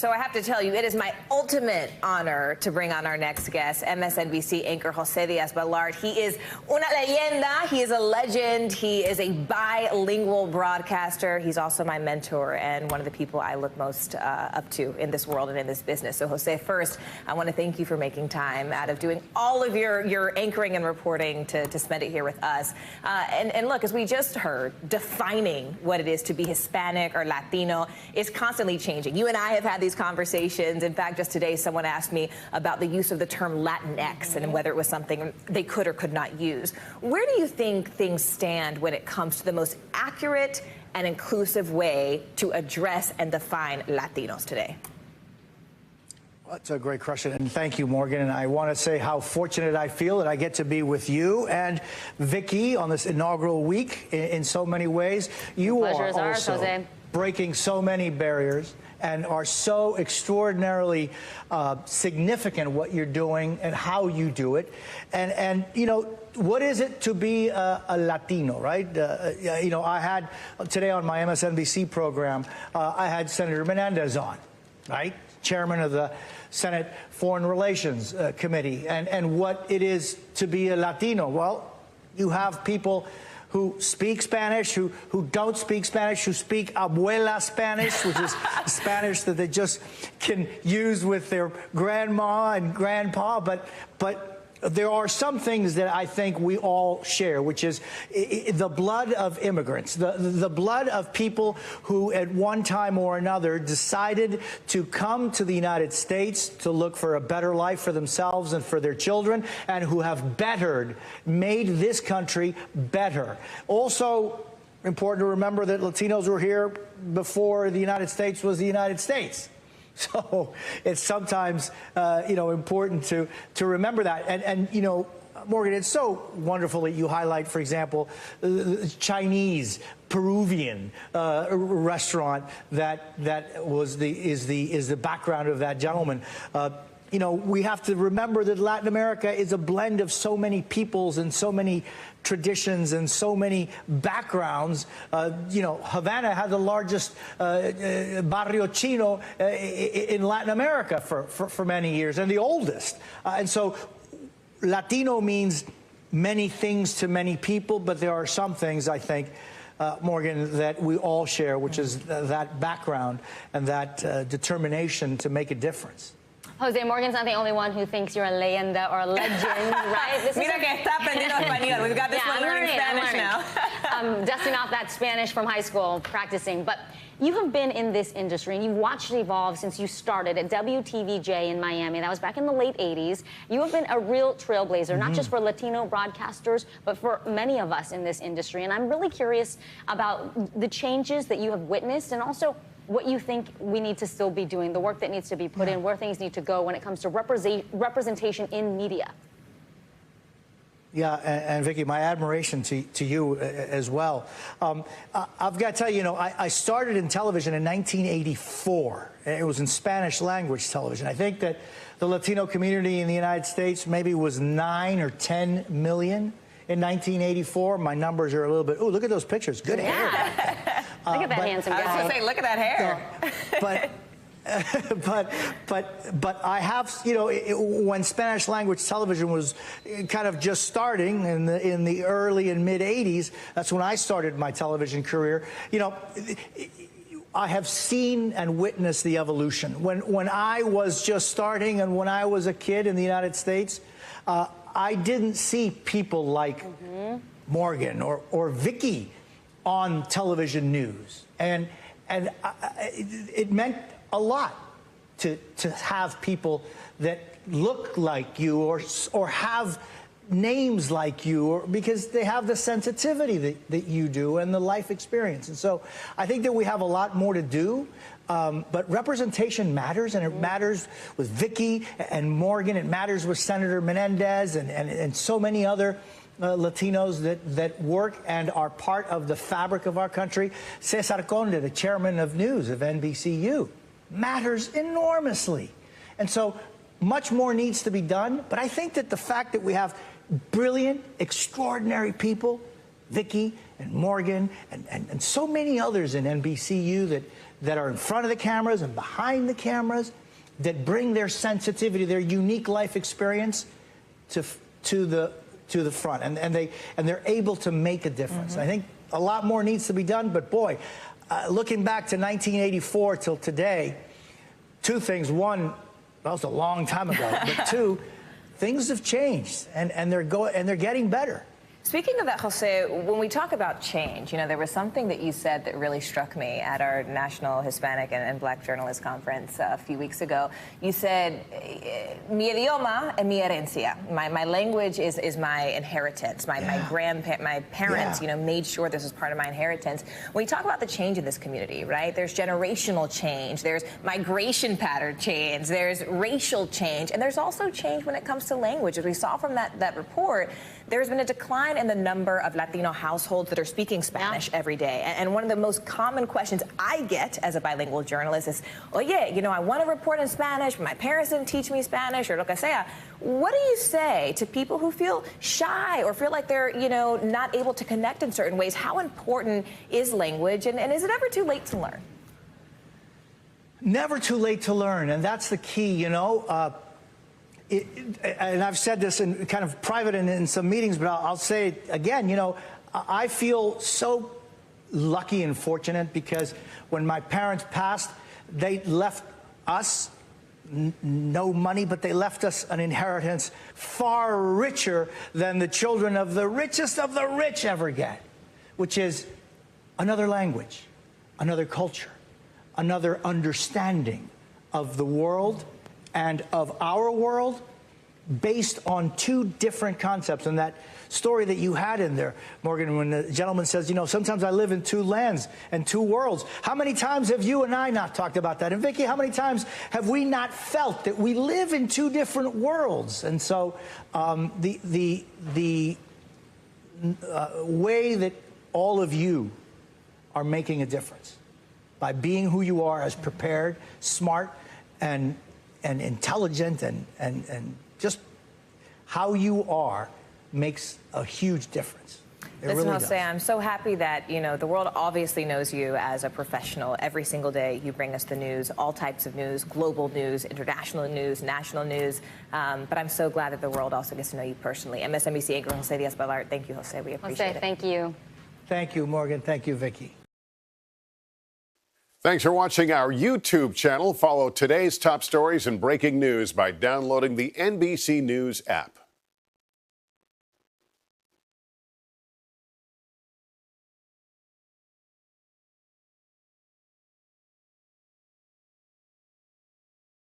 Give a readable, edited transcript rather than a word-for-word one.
So I have to tell you, it is my ultimate honor to bring on our next guest, MSNBC anchor José Díaz-Balart. He is una leyenda. He is a legend. He is a bilingual broadcaster. He's also my mentor and one of the people I look most up to in this world and in this business. So, José, first, I want to thank you for making time out of doing all of your anchoring and reporting to spend it here with us. And look, as we just heard, defining what it is to be Hispanic or Latino is constantly changing. You and I have had these conversations. In fact, just today, someone asked me about the use of the term Latinx and whether it was something they could or could not use. Where do you think things stand when it comes to the most accurate and inclusive way to address and define Latinos today? That's a great question, and thank you, Morgan. And I want to say how fortunate I feel that I get to be with you and Vicky on this inaugural week in so many ways. You are also breaking so many barriers and are so extraordinarily significant what you're doing and how you do it. And you know, what is it to be a Latino, right? You know, I had today on my MSNBC program, I had Senator Menendez on, right? Chairman of the Senate Foreign Relations Committee, and what it is to be a Latino. Well, you have people who speak Spanish, who don't speak Spanish, who speak abuela Spanish, which is Spanish that they just can use with their grandma and grandpa, but there are some things that I think we all share, which is the blood of immigrants, the blood of people who at one time or another decided to come to the United States to look for a better life for themselves and for their children, and who have made this country better. Also important to remember that Latinos were here before the United States was the United States. So it's sometimes, you know, important to remember that. And, you know, Morgan, it's so wonderful that you highlight, for example, Chinese, Peruvian restaurant that is the background of that gentleman. You know, we have to remember that Latin America is a blend of so many peoples and so many traditions and so many backgrounds. You know, Havana had the largest barrio chino in Latin America for many years, and the oldest. And so Latino means many things to many people, but there are some things, I think, Morgan, that we all share, which is that background and that determination to make a difference. Jose, Morgan's not the only one who thinks you're a leyenda or a legend, right? Mira que está aprendiendo español. We've got this one learning Spanish now. Dusting off that Spanish from high school, practicing. But you have been in this industry, and you've watched it evolve since you started at WTVJ in Miami. That was back in the late 80s. You have been a real trailblazer, not just for Latino broadcasters, but for many of us in this industry. And I'm really curious about the changes that you have witnessed, and also what you think we need to still be doing, the work that needs to be put in, where things need to go when it comes to representation in media. Yeah, and Vicky, my admiration to you as well. I've got to tell you, you know, I started in television in 1984. It was in Spanish language television. I think that the Latino community in the United States maybe was 9 or 10 million in 1984. My numbers are a little bit, ooh, look at those pictures. Good hair. Look at that handsome guy. I was going to say, look at that hair. But I have, you know, when Spanish language television was kind of just starting in the early and mid 80s, that's when I started my television career. You know, I have seen and witnessed the evolution. When I was just starting and when I was a kid in the United States, I didn't see people like Morgan or Vicky on television news, and it meant a lot to have people that look like you or have names like you, because they have the sensitivity that you do and the life experience. And so I think that we have a lot more to do, but representation matters, and it matters with Vicky and Morgan. It matters with Senator Menendez and so many other Latinos that work and are part of the fabric of our country. Cesar Conde, the chairman of news of NBCU, matters enormously. And so much more needs to be done. But I think that the fact that we have brilliant, extraordinary people Vicky and Morgan and so many others in NBCU that are in front of the cameras and behind the cameras, that bring their sensitivity, their unique life experience to the front, and they're able to make a difference. I think a lot more needs to be done, but boy, looking back to 1984 till today, two things. One, that was a long time ago, but two, things have changed, and they're getting better. Speaking of that, Jose, when we talk about change, there was something that you said that really struck me at our National Hispanic and Black Journalist Conference a few weeks ago. You said, mi idioma es mi herencia. My language is my inheritance. My parents, made sure this was part of my inheritance. When you talk about the change in this community, right, there's generational change, there's migration pattern change, there's racial change, and there's also change when it comes to language. As we saw from that report, there's been a decline in the number of Latino households that are speaking Spanish every day. And one of the most common questions I get as a bilingual journalist is, oye, I want to report in Spanish, but my parents didn't teach me Spanish, or lo que sea. What do you say to people who feel shy or feel like they're, not able to connect in certain ways? How important is language, and is it ever too late to learn? Never too late to learn, and that's the key, and I've said this in kind of private and in some meetings, but I'll say it again, I feel so lucky and fortunate because when my parents passed, they left us no money, but they left us an inheritance far richer than the children of the richest of the rich ever get, which is another language, another culture, another understanding of the world and of our world based on two different concepts. And that story that you had in there, Morgan, when the gentleman says, sometimes I live in two lands and two worlds. How many times have you and I not talked about that? And Vicky, how many times have we not felt that we live in two different worlds? And so the way that all of you are making a difference by being who you are, as prepared, smart, and intelligent, and just how you are makes a huge difference. Listen, Jose, I'm so happy that, the world obviously knows you as a professional. Every single day you bring us the news, all types of news, global news, international news, national news. But I'm so glad that the world also gets to know you personally. MSNBC anchor José Díaz-Balart, thank you, Jose. We appreciate it. Jose, thank you. Thank you, Morgan. Thank you, Vicky. Thanks for watching our YouTube channel. Follow today's top stories and breaking news by downloading the NBC News app.